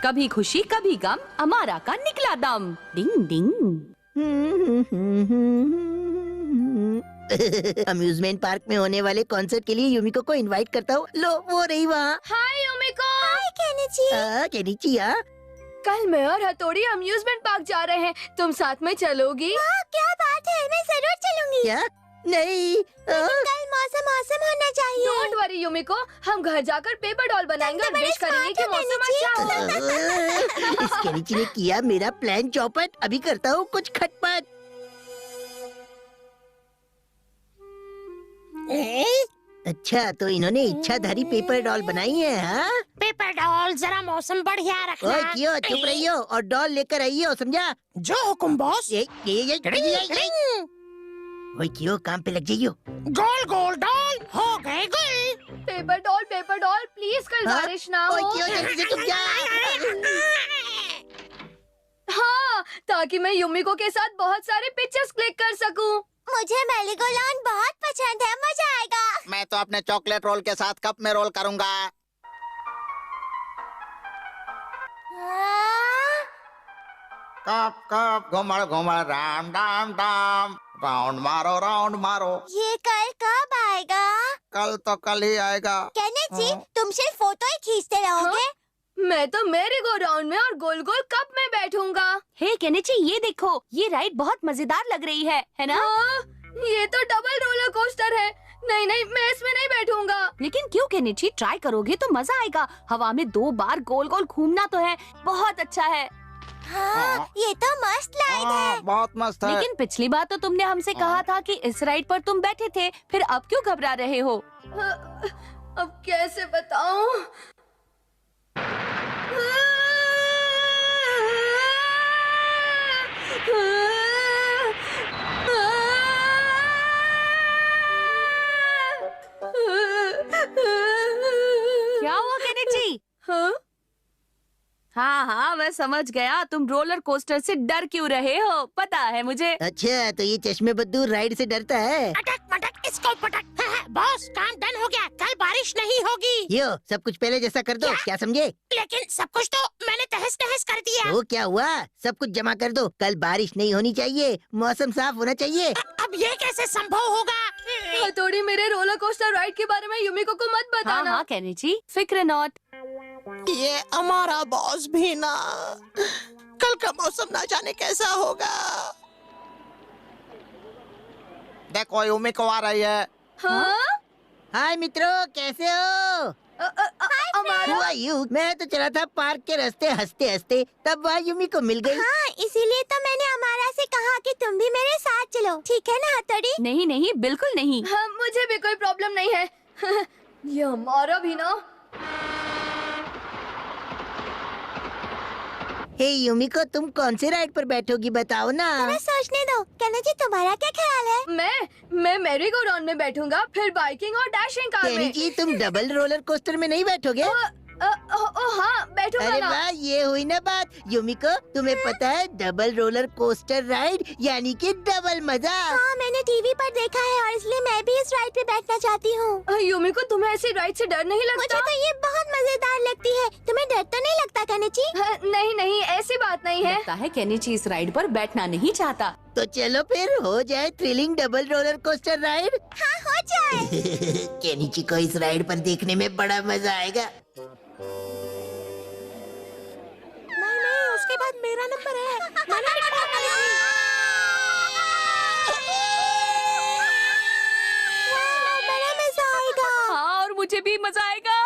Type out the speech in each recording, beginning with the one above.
कभी खुशी कभी गम, अमारा का निकला दम। डिंग डिंग। अम्यूजमेंट पार्क में होने वाले कॉन्सर्ट के लिए युमिको को इनवाइट करता हूँ। लो वो रही वहाँ। हाय युमिको। हाय केनिची। केनिची कल मैं और हथौड़ी अम्यूजमेंट पार्क जा रहे हैं, तुम साथ में चलोगी? क्या बात है, मैं जरूर चलूंगी। क्या? नहीं। कल मौसम मौसम होना चाहिए। डोंट वरी युमिको, हम घर जाकर पेपर डॉल बनाएंगे और विश करेंगे कि मौसम अच्छा हो। इस केनिची ने किया मेरा प्लान चौपट। अभी करता हूँ कुछ खटपट। अच्छा, तो इन्होंने इच्छाधारी पेपर डॉल बनाई है, हाँ? पेपर डॉल, जरा मौसम बढ़िया रखना। ओए क्यों चुप रही हो और डॉल लेकर आई हो, समझा? जो हुकुम बॉस। ओए क्यों काम पे लग जाइयो। गोल गोल डॉल हो गए गुल। पेपर डॉल प्लीज कल हाँ? बारिश ना ओए हो। क्यों जल्दी से चुप जा। हाँ, ताकि मैं युमिको के साथ बहुत सारे पिक्चर्स क्लिक कर सकूं। मुझे मेरीगोलाउंड बहुत पसंद है, मजा आएगा। मैं तो अपने चॉकलेट रोल के साथ कप में रोल करूंगा। कप कप घुमड़ घुमड़ राम डाम डाम, राउंड मारो। ये कल कब आएगा? कल तो कल ही आएगा। केनिची, हाँ। तुम सिर्फ फोटो ही खींचते रहोगे? मैं तो मेरी गो राउंड में और गोल गोल कप में बैठूंगा। हे केनिची, ये देखो, ये राइड बहुत मजेदार लग रही है ना? हाँ, ये तो डबल रोलर कोस्टर है। नहीं, मैं इसमें नहीं बैठूंगा। लेकिन क्यों केनिची, ट्राई करोगे तो मजा आएगा। हवा में 2 बार गोल गोल घूमना तो है, बहुत अच्छा है। हाँ, ये तो मस्त राइड है। बहुत मस्त है। लेकिन पिछली बार तो तुमने हमसे कहा था कि इस राइड पर तुम बैठे थे, फिर अब क्यों घबरा रहे हो? अब कैसे बताऊं? क्या हुआ केनिची? हाँ? हाँ, मैं समझ गया, तुम रोलर कोस्टर से डर क्यों रहे हो, पता है मुझे। अच्छा, तो ये चश्मे बद्दू राइड से डरता है। अटक मटक इसको पटक। बॉस, काम डन हो गया, कल बारिश नहीं होगी। यो सब कुछ पहले जैसा कर दो, क्या समझे? लेकिन सब कुछ तो मैंने तहस नहस कर दिया। तो क्या हुआ? सब कुछ जमा कर दो। कल बारिश नहीं होनी चाहिए, मौसम साफ होना चाहिए। अब ये कैसे संभव होगा? हथौड़ी, मेरे रोलर कोस्टर राइड के बारे में युमिको को मत हाँ बताना। हाँ केनिची, फिक्र नॉट। ये हमारा बॉस भी ना, कल का मौसम ना जाने कैसा होगा। देखो युमिको आ रही है। हाँ? हाय मित्रों, कैसे हो? हमारा Who are you? मैं तो चला था पार्क के रास्ते हंसते हंसते, तब वहाँ युमी को मिल गई। हाँ, इसीलिए तो मैंने अमारा से कहा कि तुम भी मेरे साथ चलो, ठीक है ना हथौड़ी? नहीं, बिल्कुल नहीं। हाँ, मुझे भी कोई प्रॉब्लम नहीं है। ये हमारा भी ना। हे युमिको, तुम कौन से राइड पर बैठोगी बताओ ना। जरा सोचने दो। केनिची, तुम्हारा क्या ख्याल है? मैं मेरी गो राउंड में बैठूंगा, फिर बाइकिंग और डैशिंग कार में। केनिची, तुम डबल रोलर कोस्टर में नहीं बैठोगे? हाँ, बैठूंगा अरे ना। वाह, ये हुई ना बात। युमिको, तुम्हें पता है डबल रोलर कोस्टर राइड यानी कि डबल मजा। हाँ, मैंने टीवी पर देखा है और इसलिए मैं भी इस राइड पे बैठना चाहती हूँ। युमिको, तुम्हें ऐसी राइड से डर नहीं मुझे लगता? तो ये बहुत मजेदार लगती है। तुम्हें डर तो नहीं लगता केनिची? हाँ, नहीं, ऐसी बात नहीं है। लगता है केनिची इस राइड पर बैठना नहीं चाहता। तो चलो फिर हो जाए thrilling double roller coaster ride. हाँ, हो जाए। केनिची को इस राइड पर देखने में बड़ा मजा आएगा। नहीं, उसके बाद मेरा नंबर है। मैंने टिकट निकाली थी। वाह, बड़ा मजा आएगा। हाँ, और मुझे भी मजा आएगा।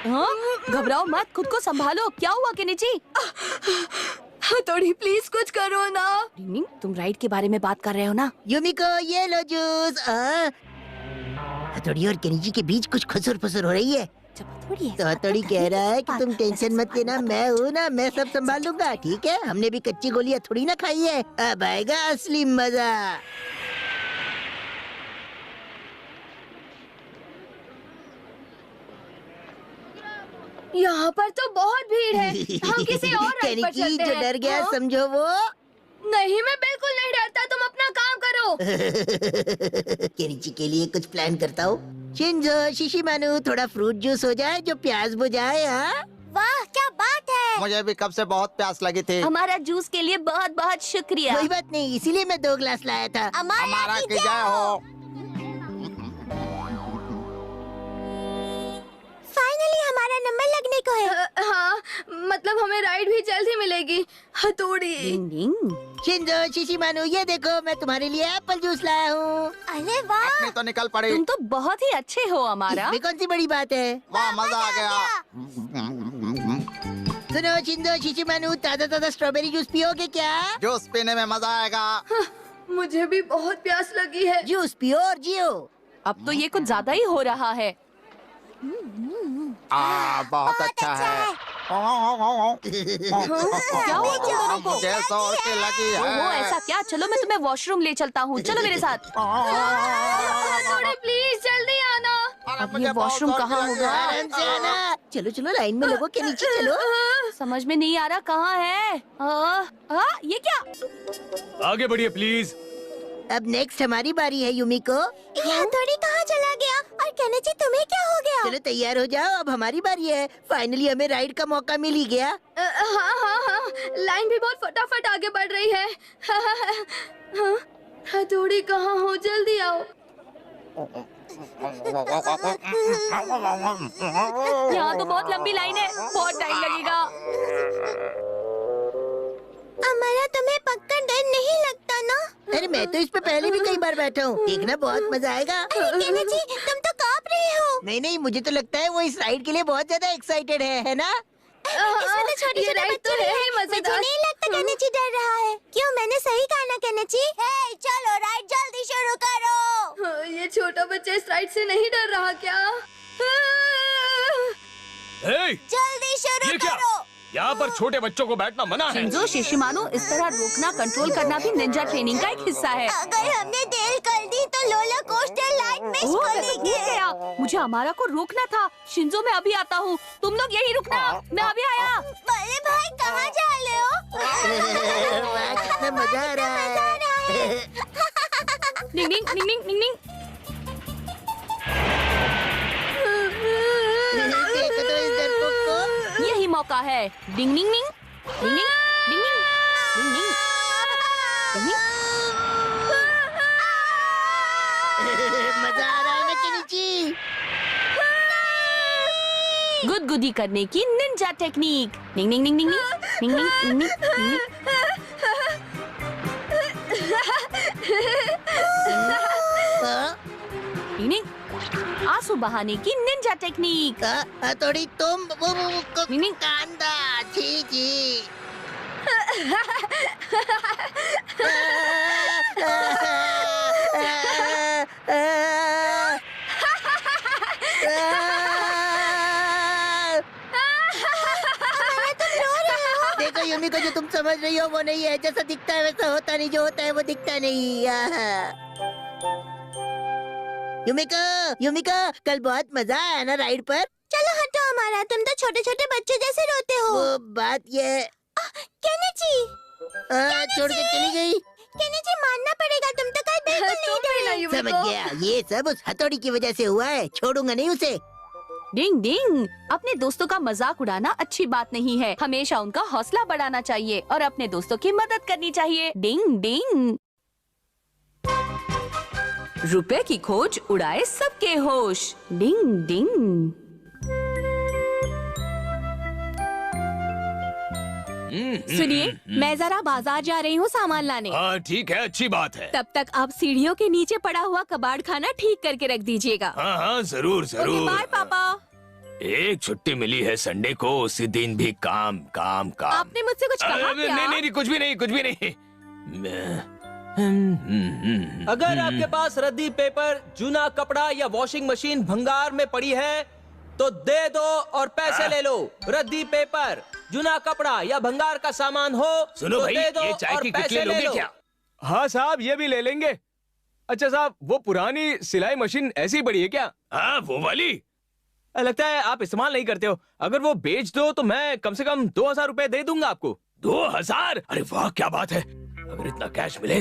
हाँ, घबराओ मत, खुद को संभालो। क्या हुआ केनिची? हथौड़ी, प्लीज कुछ करो ना। रिंग, तुम राइड के बारे में बात कर रहे हो ना? युमिको, ये लो जूस। हथौड़ी और केनिची के बीच कुछ खुसुर फुसुर हो रही है। तो हथौड़ी कह रहा है कि तुम टेंशन मत लेना, मैं हूँ ना, मैं सब संभाल लूंगा, ठीक है? हमने भी कच्ची गोलियां थोड़ी ना खाई है। अब आएगा असली मजा। यहाँ पर तो बहुत भीड़ है। हम किसी और राइड पर केनिची चलते जो हैं। डर गया हाँ? समझो वो। नहीं, मैं बिल्कुल नहीं डरता। तुम अपना काम करो। हो। केनिची के लिए कुछ प्लान करता हूँ। शिंजो, शिशिमानु, थोड़ा फ्रूट जूस हो जाए जो प्यास बुझाए। हाँ, वाह क्या बात है। मुझे भी कब से बहुत प्यास लगी थी। हमारा जूस के लिए बहुत बहुत शुक्रिया। कोई बात नहीं, इसीलिए मैं 2 ग्लास लाया था। हमारा की जय हो। फाइनली हमारा नंबर लगने को है। हाँ, मतलब हमें राइड भी जल्द ही मिलेगी। हथौड़ी। डिंग डिंग। शिंजो, शिशिमानु, ये देखो मैं तुम्हारे लिए एप्पल जूस लाया हूँ। अरे वाह। अपनी तो निकल पड़ी। तुम तो बहुत ही अच्छे हो हमारा। इसमें कौन सी बड़ी बात है। वाह मजा आ गया। सुनो शिंजो, शिशिमानु, ताजा ताजा स्ट्रॉबेरी जूस पियोगे क्या? जूस पीने में मजा आएगा। मुझे भी बहुत प्यास लगी है। जूस पियो और जियो। अब तो ये कुछ ज्यादा ही हो रहा है। बहुत अच्छा है। क्या हुआ तुम दोनों को? मुझे जोर की लगी ओहो, है। ऐसा क्या? चलो मैं तुम्हें वॉशरूम ले चलता हूँ। चलो मेरे साथ। हथौड़ी प्लीज जल्दी आना। अब ये वॉशरूम कहाँ होगा? आराम से आना। चलो चलो, लाइन में लोगों के नीचे चलो। समझ में नहीं आ रहा कहाँ है। ये क्या? आगे बढ़िए प्लीज। अब नेक्स्ट हमारी बारी है यूमिको। ये हथौड़ी कहाँ चला गया? और केनिची तुम्हें क्या हो गया? चलो तैयार हो जाओ, अब हमारी बारी है। फाइनली हमें राइड का मौका मिल ही गया। हाँ हाँ हाँ, लाइन भी बहुत फटाफट आगे बढ़ रही है। हाँ, हथौड़ी कहाँ हो? जल्दी आओ। यहाँ तो बहुत लंबी लाइन है, बहुत टाइम लगेगा। हमारा तुम्हें पक्का डर नहीं लगता ना? अरे मैं तो इस पे पहले भी कई बार बैठा हूँ। देखना बहुत मजा आएगा। अरे केनिची, तुम तो कांप रहे हो। नहीं नहीं, मुझे तो लगता है वो इस राइड के लिए बहुत ज्यादा एक्साइटेड है ना? इसमें तो छोटे ये छोटे राइड बच्चे तो है ही हैं। मुझे मजेदार। नहीं लगता केनिची डर रहा है। क्यों, मैंने सही कहा ना केनिची? हे, चलो राइड जल्दी शुरू करो। ये छोटा बच्चा इस राइड से नहीं डर रहा क्या? हे, जल्दी शुरू ये क्या? करो। यहाँ पर छोटे बच्चों को बैठना मना है। शिंजो, शिशिमानु, इस तरह रोकना, कंट्रोल करना भी निंजा ट्रेनिंग का एक हिस्सा है। अगर हमने देर कर दी तो रोलर कोस्टर लाइट मिस ओह, कर मैं तो भूल देंगे। गया। मुझे हमारा को रोकना था। शिंजो, मैं अभी आता हूँ। तुम लोग यही रुकना, मैं अभी आया। बड़े भाई कहाँ जा रहे हो? वाह, कितना मजा आ रहा है। निंग निंग निंग निंग निंग निंग। देखो तो इस डरपोक को। यही मौका है। डिंग निंग निंग डिंग निंग डिंग निंग डिंग निंग डिंग निंग। मजा आ रहा है ना केनिची? गुदगुदी करने की निंजा टेक्निक। निंग निंग निंग निंग निंग निंग निंग निंग। हाँ? निंग निंग। आंसू बहाने की निंजा टेक्निक। थोड़ी तुम निंग निंग। कांदा छी छी। देखो यूमिको, जो तुम समझ रही हो वो नहीं है। जैसा दिखता है वैसा होता नहीं, जो होता है वो दिखता नहीं। यूमिको, यूमिको, कल बहुत मजा आया ना राइड पर? चलो हटो हमारा, तुम तो छोटे छोटे बच्चे जैसे रोते हो। वो बात ये केनिची, छोड़ के चली गई। केनिची मानना पड़ेगा, तुम तो कल बिल्कुल नहीं तुम भी ना डरे। समझ यूमिको। गया, ये सब उस हथौड़ी की वजह से हुआ है। छोड़ूंगा नहीं उसे। डिंग डिंग। अपने दोस्तों का मजाक उड़ाना अच्छी बात नहीं है। हमेशा उनका हौसला बढ़ाना चाहिए और अपने दोस्तों की मदद करनी चाहिए। डिंग डिंग। रुपए की खोज उड़ाए सबके होश। डिंग डिंग। सुनिए, मैं जरा बाजार जा रही हूँ सामान लाने। हाँ ठीक है, अच्छी बात है। तब तक आप सीढ़ियों के नीचे पड़ा हुआ कबाड़ खाना ठीक करके रख दीजिएगा। हाँ हाँ जरूर ओके, जरूर। बाय पापा। एक छुट्टी मिली है संडे को, उसी दिन भी काम काम काम। आपने मुझसे कुछ कहा नहीं क्या? नहीं नहीं, कुछ भी नहीं, कुछ भी नहीं। अगर आपके पास रद्दी पेपर, जूना कपड़ा या वॉशिंग मशीन भंगार में पड़ी है तो दे दो और पैसे ले लो। रद्दी पेपर, जूना कपड़ा या भंगार का सामान हो सुनो तो भाई, दे दो ये चाय और की पैसे किटली ले लोगे लो। क्या? हाँ साहब, ये भी ले लेंगे। अच्छा साहब, वो पुरानी सिलाई मशीन ऐसी ही पड़ी है क्या? हाँ वो वाली। लगता है आप इस्तेमाल नहीं करते हो। अगर वो बेच दो तो मैं कम से कम 2000 रुपए दे दूंगा आपको। 2000? अरे वाह क्या बात है। अगर इतना कैश मिले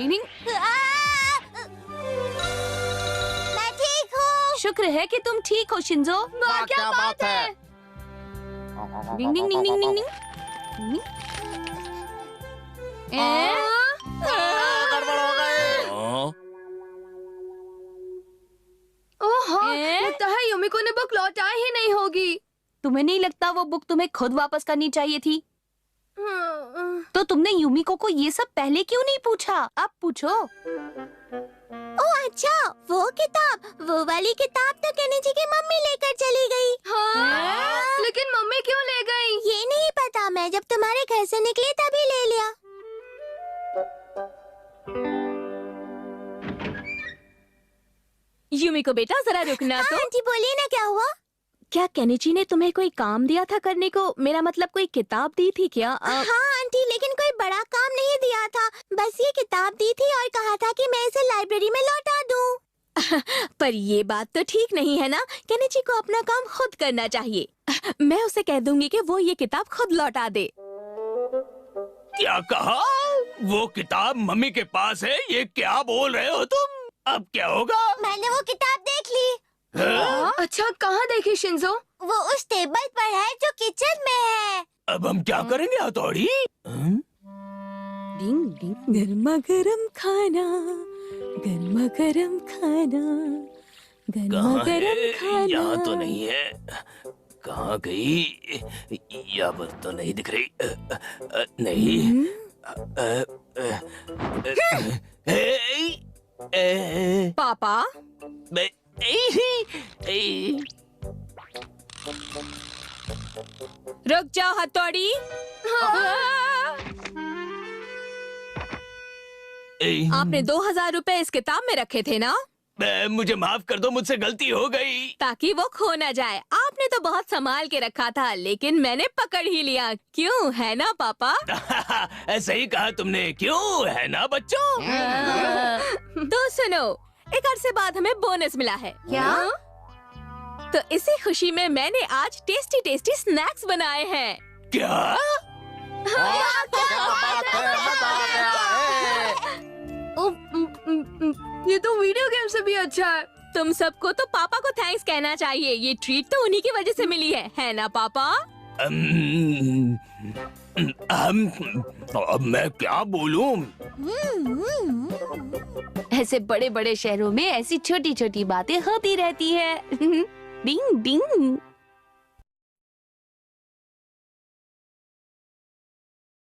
डिंग डिंग। मैं ठीक हूँ। शुक्र है कि तुम ठीक हो शिंजो। वाह क्या बात है। डिंग डिंग डिंग डिंग डिंग डिंग। गड़बड़ हो गई। ओह हाँ, ए? लगता है युमिको ने बुक लौटाई ही नहीं होगी। तुम्हें नहीं लगता वो बुक तुम्हें खुद वापस करनी चाहिए थी? तो तुमने युमिको को ये सब पहले क्यों नहीं पूछा? अब पूछो। ओह अच्छा, वो किताब, वो वाली किताब तो केनेची की मम्मी लेकर चली गई। हाँ, लेकिन मम्मी क्यों ले गई? ये नहीं पता, मैं जब तुम्हारे घर से निकली तभी ले लिया। युमिको बेटा जरा रुकना तो। आंटी बोलिए ना, क्या हुआ? क्या केनिची ने तुम्हें कोई काम दिया था करने को? मेरा मतलब कोई किताब दी थी क्या? हाँ आंटी, लेकिन कोई बड़ा काम नहीं दिया था, बस ये किताब दी थी और कहा था कि मैं इसे लाइब्रेरी में लौटा दूं। पर ये बात तो ठीक नहीं है ना। केनिची को अपना काम खुद करना चाहिए। मैं उसे कह दूंगी कि वो ये किताब खुद लौटा दे। क्या कहा? वो किताब मम्मी के पास है? ये क्या बोल रहे हो तुम? अब क्या होगा? मैंने वो किताब देख ली। हाँ? अच्छा कहाँ देखी शिंजो? वो उस टेबल पर है जो किचन में है। अब हम क्या करेंगे हथौड़ी? डिंग डिंग। गर्मा गर्म खाना, गर्मा गर्म खाना, गर्मा कहाँ गर्म है? खाना। यहाँ तो नहीं है। कहाँ गई? यहाँ पर तो नहीं दिख रही। नहीं। पापा रुक जाओ हथौड़ी। आपने 2000 रुपए इस किताब में रखे थे ना? मुझे माफ कर दो, मुझसे गलती हो गई। ताकि वो खो ना जाए। आपने तो बहुत संभाल के रखा था, लेकिन मैंने पकड़ ही लिया। क्यों, है ना पापा? सही कहा तुमने, क्यों है ना बच्चों? तो सुनो, एक अरसे बाद हमें बोनस मिला है। क्या? तो इसी खुशी में मैंने आज टेस्टी टेस्टी स्नैक्स बनाए हैं। क्या? क्या बात है, मजा आ गया है। ये तो वीडियो गेम से भी अच्छा है। तुम सबको तो पापा को थैंक्स कहना चाहिए। ये ट्रीट तो उन्हीं की वजह से मिली है ना पापा? अब मैं क्या बोलूं? ऐसे बड़े बड़े शहरों में ऐसी छोटी छोटी बातें होती रहती है। डिंग डिंग।